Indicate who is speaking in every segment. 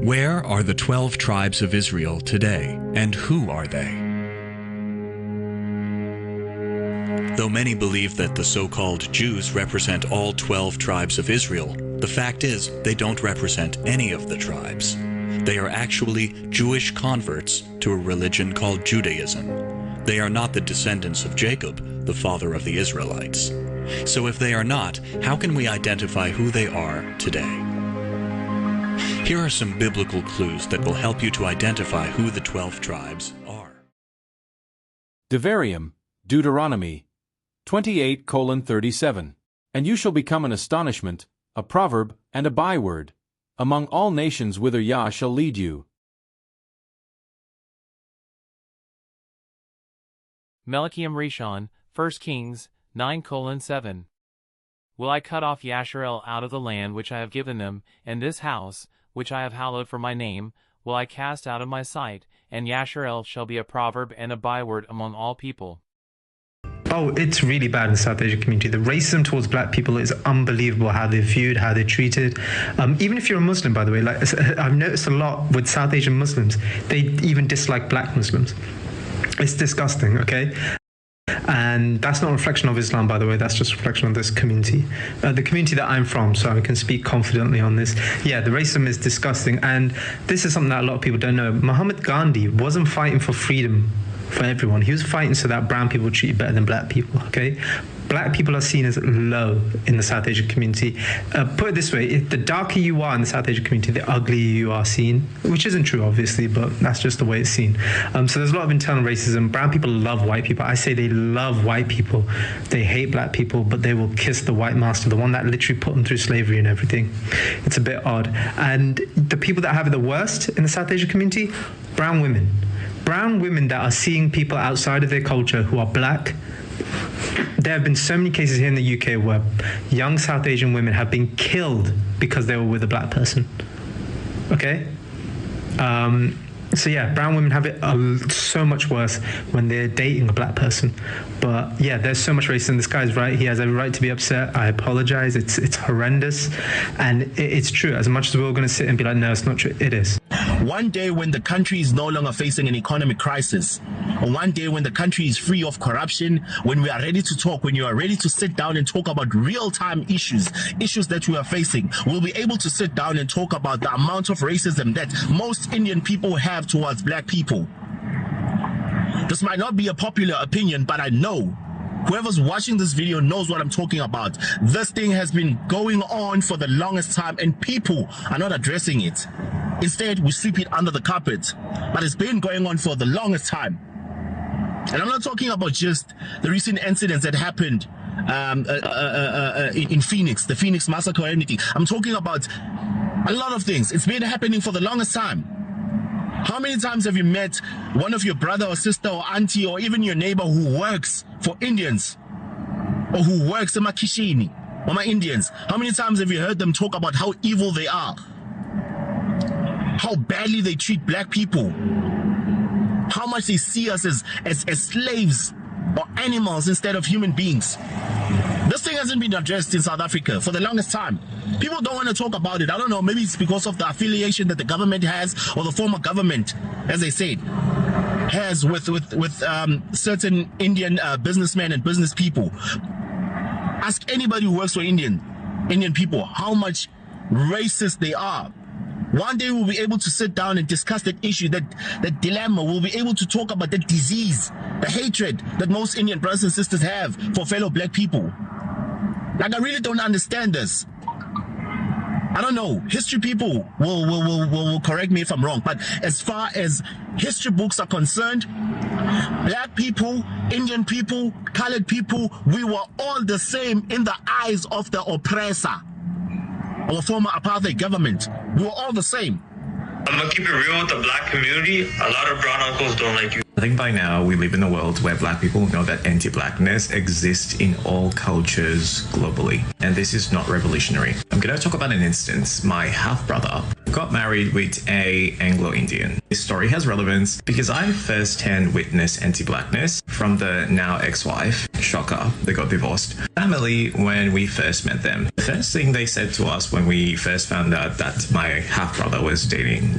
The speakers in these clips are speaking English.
Speaker 1: Where are the 12 tribes of Israel today, and who are they? Though many believe that the so-called Jews represent all 12 tribes of Israel, the fact is they don't represent any of the tribes. They are actually Jewish converts to a religion called Judaism. They are not the descendants of Jacob, the father of the Israelites. So if they are not, how can we identify who they are today? Here are some biblical clues that will help you to identify who the 12 tribes are.
Speaker 2: Devarium, Deuteronomy 28:37. And you shall become an astonishment, a proverb, and a byword, among all nations whither Yah shall lead you.
Speaker 3: Melchiam Rishon, 1 Kings 9:7. Will I cut off Yasharel out of the land which I have given them, and this house, which I have hallowed for my name, will I cast out of my sight, and Yasharel shall be a proverb and a byword among all people.
Speaker 4: Oh, it's really bad in the South Asian community. The racism towards black people is unbelievable, how they're viewed, how they're treated. Even if you're a Muslim, by the way, like I've noticed a lot with South Asian Muslims, they even dislike black Muslims. It's disgusting, okay? And that's not a reflection of Islam, by the way. That's just a reflection of this community, the community that I'm from, so I can speak confidently on this. Yeah, the racism is disgusting, and this is something that a lot of people don't know. Mahatma Gandhi wasn't fighting for freedom for everyone. He was fighting so that brown people treat better than black people, okay? Black people are seen as low in the South Asian community. Put it this way, if the darker you are in the South Asian community, the uglier you are seen, which isn't true, obviously, but that's just the way it's seen. So there's a lot of internal racism. Brown people love white people. I say they love white people. They hate black people, but they will kiss the white master, the one that literally put them through slavery and everything. It's a bit odd. And the people that have it the worst in the South Asian community, brown women. Brown women that are seeing people outside of their culture who are black. There have been so many cases here in the UK where young South Asian women have been killed because they were with a black person. Okay? So yeah, brown women have it so much worse when they're dating a black person. But yeah, there's so much racism. This guy's right. He has every right to be upset. I apologize. It's horrendous. And it's true. As much as we're all going to sit and be like, no, it's not true. It is.
Speaker 5: One day when the country is no longer facing an economic crisis, or one day when the country is free of corruption, when we are ready to talk, when you are ready to sit down and talk about real-time issues that we are facing, we'll be able to sit down and talk about the amount of racism that most Indian people have towards black people. This might not be a popular opinion, but I know whoever's watching this video knows what I'm talking about. This thing has been going on for the longest time and people are not addressing it. Instead, we sweep it under the carpet. But it's been going on for the longest time. And I'm not talking about just the recent incidents that happened in Phoenix, the Phoenix massacre or anything. I'm talking about a lot of things. It's been happening for the longest time. How many times have you met one of your brother or sister or auntie or even your neighbor who works for Indians or who works in Makishini or my Indians? How many times have you heard them talk about how evil they are? How badly they treat black people? How much they see us as slaves or animals instead of human beings? This thing hasn't been addressed in South Africa for the longest time. People don't want to talk about it. I don't know, maybe it's because of the affiliation that the government has, or the former government, as they said, has with certain Indian businessmen and business people. Ask anybody who works for Indian people how much racist they are. One day we'll be able to sit down and discuss that issue, that dilemma. We'll be able to talk about the disease, the hatred that most Indian brothers and sisters have for fellow black people. Like, I really don't understand this. I don't know. History people will correct me if I'm wrong. But as far as history books are concerned, black people, Indian people, colored people, we were all the same in the eyes of the oppressor, our former apartheid government. We were all the same.
Speaker 6: I'm gonna keep it real with the black community. A lot of brown uncles don't like you.
Speaker 7: I think by now we live in a world where black people know that anti-blackness exists in all cultures globally. And this is not revolutionary. I'm going to talk about an instance. My half-brother got married with a Anglo-Indian. This story has relevance because I firsthand witnessed anti-blackness from the now ex-wife. Shocker, they got divorced. Family, when we first met them, the first thing they said to us when we first found out that my half-brother was dating,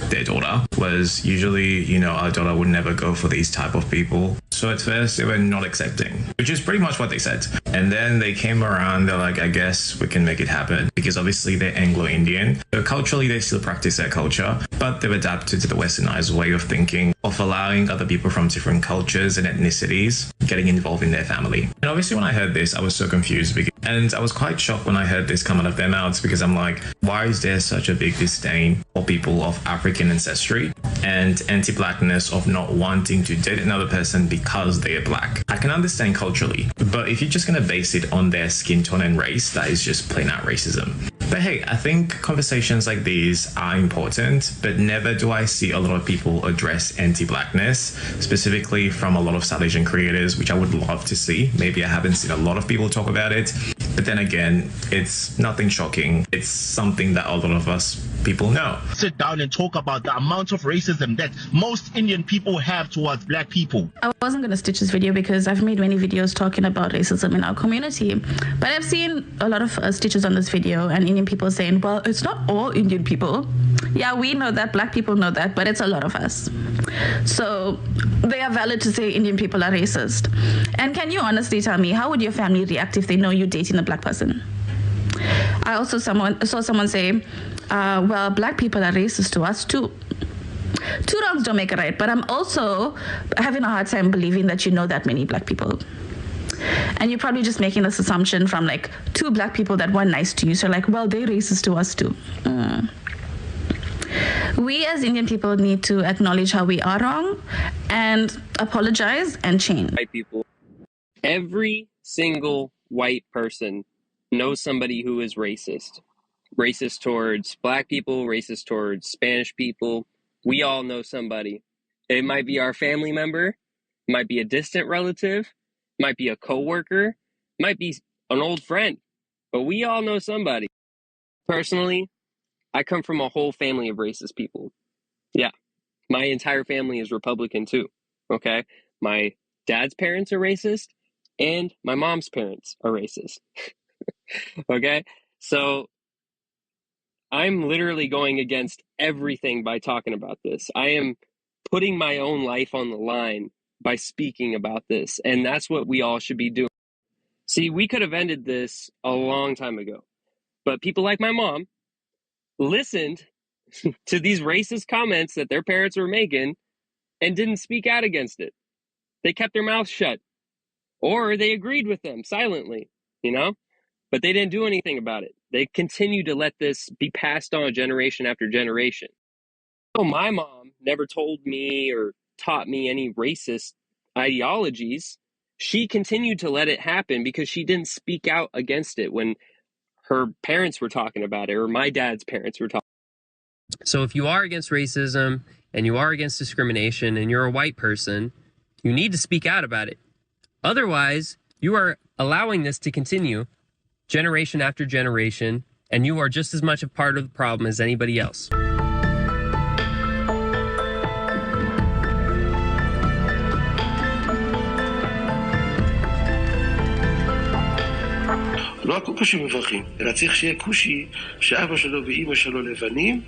Speaker 7: their daughter, was usually, our daughter would never go for these type of people. So at first they were not accepting, which is pretty much what they said. And then they came around, they're like, I guess we can make it happen, because obviously they're Anglo-Indian. So culturally they still practice their culture, but they've adapted to the westernized way of thinking, of allowing other people from different cultures and ethnicities getting involved in their family. And obviously when I heard this, I was so confused, and I was quite shocked when I heard this come out of their mouths, because I'm like, why is there such a big disdain for people of African ancestry and anti-blackness of not wanting to date another person because they are black? I can understand culturally, but if you're just going to base it on their skin tone and race, that is just plain out racism. But hey, I think conversations like these are important, but never do I see a lot of people address anti-blackness, specifically from a lot of South Asian creators, which I would love to see. Maybe I haven't seen a lot of people talk about it, but then again, it's nothing shocking. It's something that a lot of us people know.
Speaker 5: Sit down and talk about the amount of racism that most Indian people have towards black people.
Speaker 8: I wasn't going to stitch this video because I've made many videos talking about racism in our community, but I've seen a lot of stitches on this video and Indian people saying, well, it's not all Indian people. Yeah, we know that, black people know that, but it's a lot of us. So they are valid to say Indian people are racist. And can you honestly tell me, how would your family react if they know you're dating a black person? I also saw someone say, well, black people are racist to us too. Two wrongs don't make a right, but I'm also having a hard time believing that you know that many black people. And you're probably just making this assumption from like two black people that were nice to you. So like, well, they're racist to us too. We as Indian people need to acknowledge how we are wrong and apologize and change.
Speaker 9: White people. Every single white person knows somebody who is racist. Racist towards black people, racist towards Spanish people. We all know somebody. It might be our family member, it might be a distant relative, it might be a coworker, it might be an old friend, but we all know somebody. Personally, I come from a whole family of racist people. Yeah, my entire family is Republican too, okay? My dad's parents are racist, and my mom's parents are racist, okay? So I'm literally going against everything by talking about this. I am putting my own life on the line by speaking about this, and that's what we all should be doing. See, we could have ended this a long time ago, but people like my mom listened to these racist comments that their parents were making and didn't speak out against it. They kept their mouths shut, or they agreed with them silently, but they didn't do anything about it. They continue to let this be passed on generation after generation. So my mom never told me or taught me any racist ideologies. She continued to let it happen because she didn't speak out against it when her parents were talking about it, or my dad's parents were talking. So if you are against racism and you are against discrimination and you're a white person, you need to speak out about it. Otherwise, you are allowing this to continue generation after generation, and you are just as much a part of the problem as anybody else.
Speaker 10: לא הכושי מברכים, אלא צריך שיהיה כושי שאבא שלו ואימא שלו לבנים.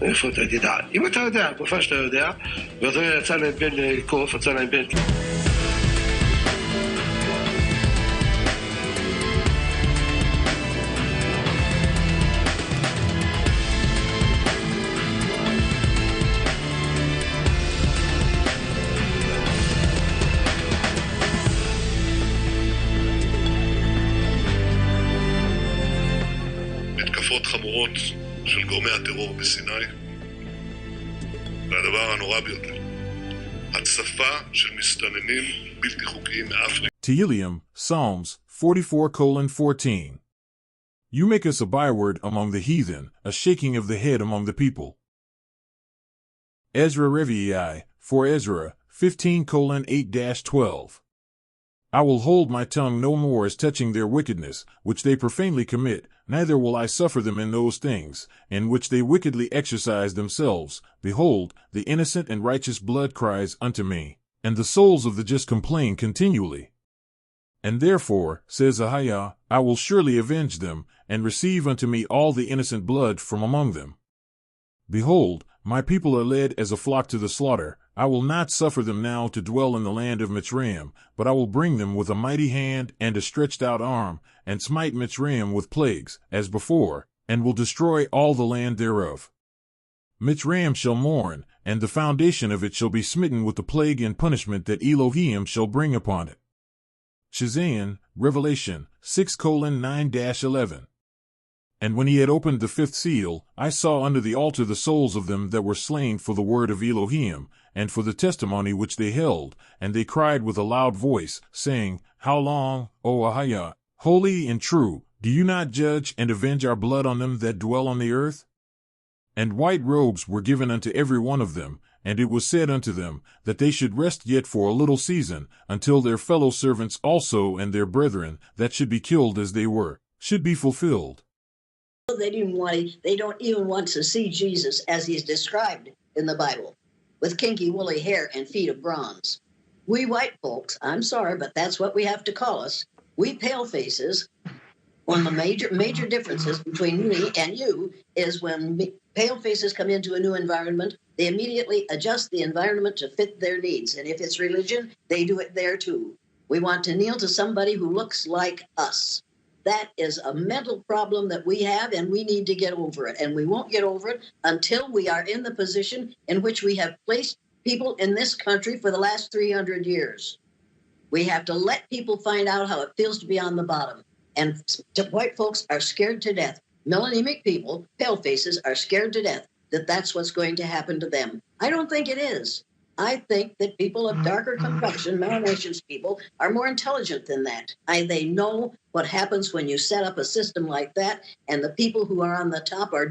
Speaker 10: איפה אתה תדע? אם אתה יודע, כופה שאתה יודע, ואתה יצא להם בן קוף, יצא להם בן...
Speaker 11: חמורות של גורמי הטרור בסיני, והדבר הנורא ביותר, הצפה של מסתננים בלתי חוקיים מאפריקה.
Speaker 12: Tehillim, Psalms 44:14. You make us a byword among the heathen, a shaking of the head among the people. Ezra Reviy, for Ezra 15:8-12. I will hold my tongue no more as touching their wickedness, which they profanely commit, neither will I suffer them in those things, in which they wickedly exercise themselves. Behold, the innocent and righteous blood cries unto me, and the souls of the just complain continually. And therefore, says Ahijah, I will surely avenge them, and receive unto me all the innocent blood from among them. Behold, my people are led as a flock to the slaughter. I will not suffer them now to dwell in the land of Mitzrayim, but I will bring them with a mighty hand and a stretched out arm, and smite Mitzrayim with plagues, as before, and will destroy all the land thereof. Mitzrayim shall mourn, and the foundation of it shall be smitten with the plague and punishment that Elohim shall bring upon it. Chizayon, Revelation 6:9-11. And when he had opened the fifth seal, I saw under the altar the souls of them that were slain for the word of Elohim, and for the testimony which they held, and they cried with a loud voice, saying, How long, O Ahijah, holy and true, do you not judge and avenge our blood on them that dwell on the earth? And white robes were given unto every one of them, and it was said unto them, that they should rest yet for a little season, until their fellow servants also and their brethren, that should be killed as they were, should be fulfilled.
Speaker 13: They don't even want to see Jesus as he's described in the Bible, with kinky woolly hair and feet of bronze. We white folks, I'm sorry, but that's what we have to call us. We pale faces, one of the major differences between me and you is when pale faces come into a new environment, they immediately adjust the environment to fit their needs. And if it's religion, they do it there too. We want to kneel to somebody who looks like us. That is a mental problem that we have, and we need to get over it. And we won't get over it until we are in the position in which we have placed people in this country for the last 300 years. We have to let people find out how it feels to be on the bottom. And white folks are scared to death. Melanemic people, pale faces, are scared to death that that's what's going to happen to them. I don't think it is. I think that people of darker complexion, melanaceous people, are more intelligent than that. They know what happens when you set up a system like that, and the people who are on the top are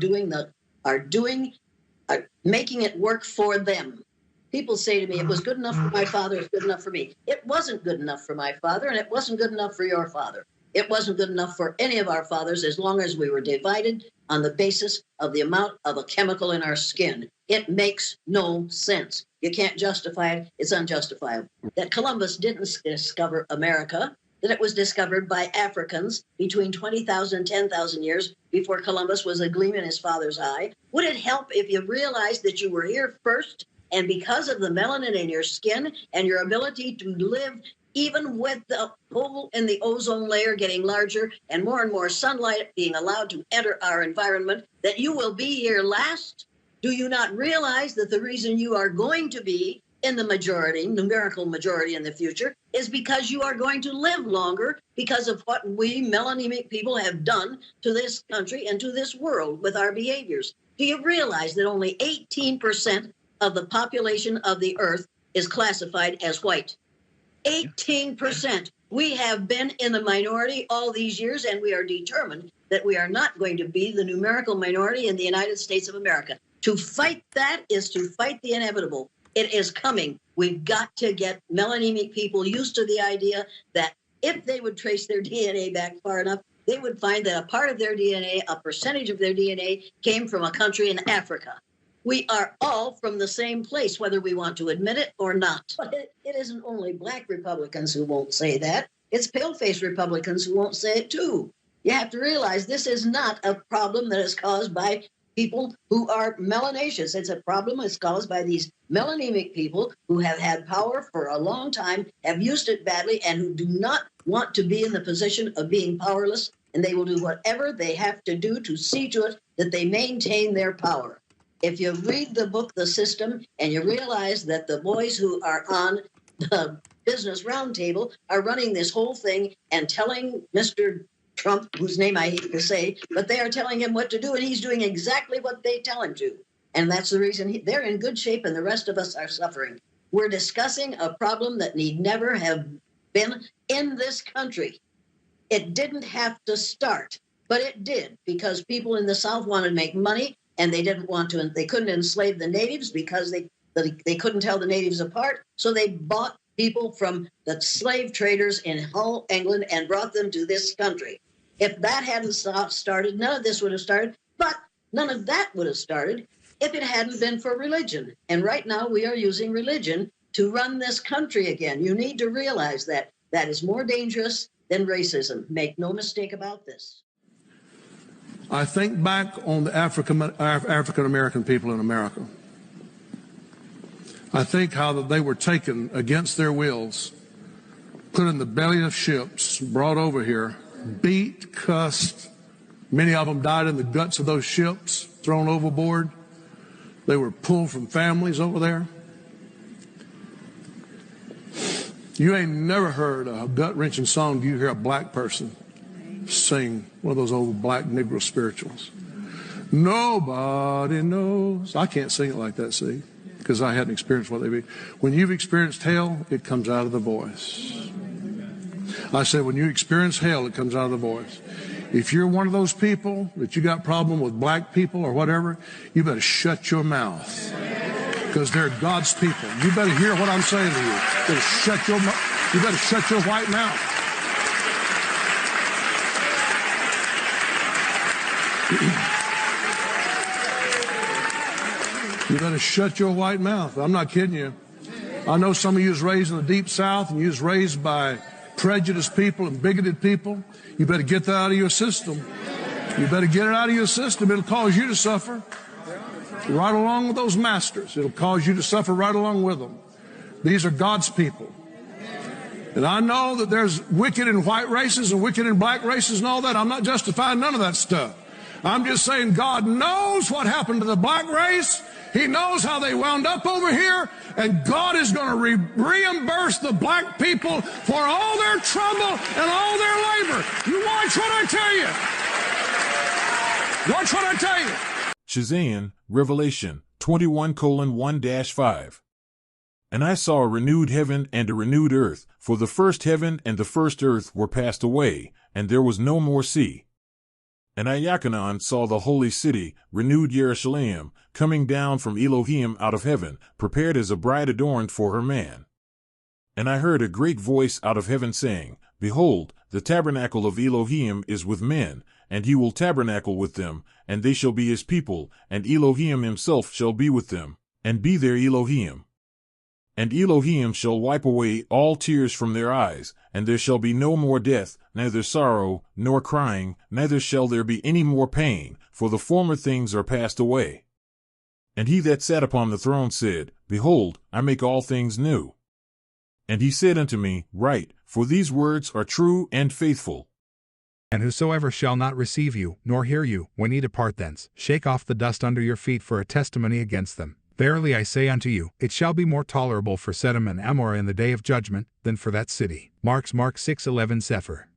Speaker 13: making it work for them. People say to me, it was good enough for my father, it's good enough for me. It wasn't good enough for my father, and it wasn't good enough for your father. It wasn't good enough for any of our fathers as long as we were divided on the basis of the amount of a chemical in our skin. It makes no sense. You can't justify it. It's unjustifiable. That Columbus didn't discover America, that it was discovered by Africans between 20,000 and 10,000 years before Columbus was a gleam in his father's eye. Would it help if you realized that you were here first, and because of the melanin in your skin and your ability to live even with the hole in the ozone layer getting larger and more sunlight being allowed to enter our environment, that you will be here last? Do you not realize that the reason you are going to be in the majority, numerical majority in the future, is because you are going to live longer because of what we melanemic people have done to this country and to this world with our behaviors? Do you realize that only 18% of the population of the earth is classified as white? 18%. We have been in the minority all these years, and we are determined that we are not going to be the numerical minority in the United States of America. To fight that is to fight the inevitable. It is coming. We've got to get melanemic people used to the idea that if they would trace their DNA back far enough, they would find that a part of their DNA, a percentage of their DNA, came from a country in Africa. We are all from the same place, whether we want to admit it or not. But it isn't only black Republicans who won't say that. It's pale-faced Republicans who won't say it, too. You have to realize this is not a problem that is caused by people who are melanaceous. It's a problem that's caused by these melanemic people who have had power for a long time, have used it badly, and who do not want to be in the position of being powerless, and they will do whatever they have to do to see to it that they maintain their power. If you read the book, The System, and you realize that the boys who are on the Business Roundtable are running this whole thing and telling Mr. Trump, whose name I hate to say, but they are telling him what to do, and he's doing exactly what they tell him to. And that's the reason they're in good shape and the rest of us are suffering. We're discussing a problem that need never have been in this country. It didn't have to start, but it did, because people in the South wanted to make money, and they didn't want to, they couldn't enslave the natives because they couldn't tell the natives apart. So they bought people from the slave traders in Hull, England, and brought them to this country. If that hadn't started, none of this would have started, but none of that would have started if it hadn't been for religion. And right now we are using religion to run this country again. You need to realize that That is more dangerous than racism. Make no mistake about this.
Speaker 10: I think back on the African American people in America. I think how that they were taken against their wills, put in the belly of ships, brought over here, beat, cussed. Many of them died in the guts of those ships, thrown overboard. They were pulled from families over there. You ain't never heard a gut-wrenching song. Do you hear a black person sing one of those old black Negro spirituals? Nobody knows. I can't sing it like that, see, because I hadn't experienced what they be. When you've experienced hell, it comes out of the voice. I said, when you experience hell, it comes out of the voice. If you're one of those people that you got problem with black people or whatever, you better shut your mouth, because they're God's people. You better hear what I'm saying to you. You better shut your white mouth. You better shut your white mouth. I'm not kidding you. I know some of you was raised in the deep South, and you was raised by prejudiced people and bigoted people. You better get that out of your system. You better get it out of your system. It'll cause you to suffer right along with those masters. It'll cause you to suffer right along with them. These are God's people. And I know that there's wicked in white races and wicked in black races and all that. I'm not justifying none of that stuff. I'm just saying God knows what happened to the black race. He knows how they wound up over here, and God is going to reimburse the black people for all their trouble and all their labor. You watch what I tell you. Watch what I tell you.
Speaker 12: Chizayon, Revelation 21:1-5. And I saw a renewed heaven and a renewed earth, for the first heaven and the first earth were passed away, and there was no more sea. And I, Yachanan, saw the holy city, renewed Jerusalem, coming down from Elohim out of heaven, prepared as a bride adorned for her man. And I heard a great voice out of heaven saying, Behold, the tabernacle of Elohim is with men, and he will tabernacle with them, and they shall be his people, and Elohim himself shall be with them, and be their Elohim. And Elohim shall wipe away all tears from their eyes, and there shall be no more death, neither sorrow, nor crying, neither shall there be any more pain, for the former things are passed away. And he that sat upon the throne said, Behold, I make all things new. And he said unto me, Write, for these words are true and faithful.
Speaker 14: And whosoever shall not receive you, nor hear you, when ye depart thence, shake off the dust under your feet for a testimony against them. Verily I say unto you, it shall be more tolerable for Sodom and Amorah in the day of judgment, than for that city. Mark 6:11 Sefer.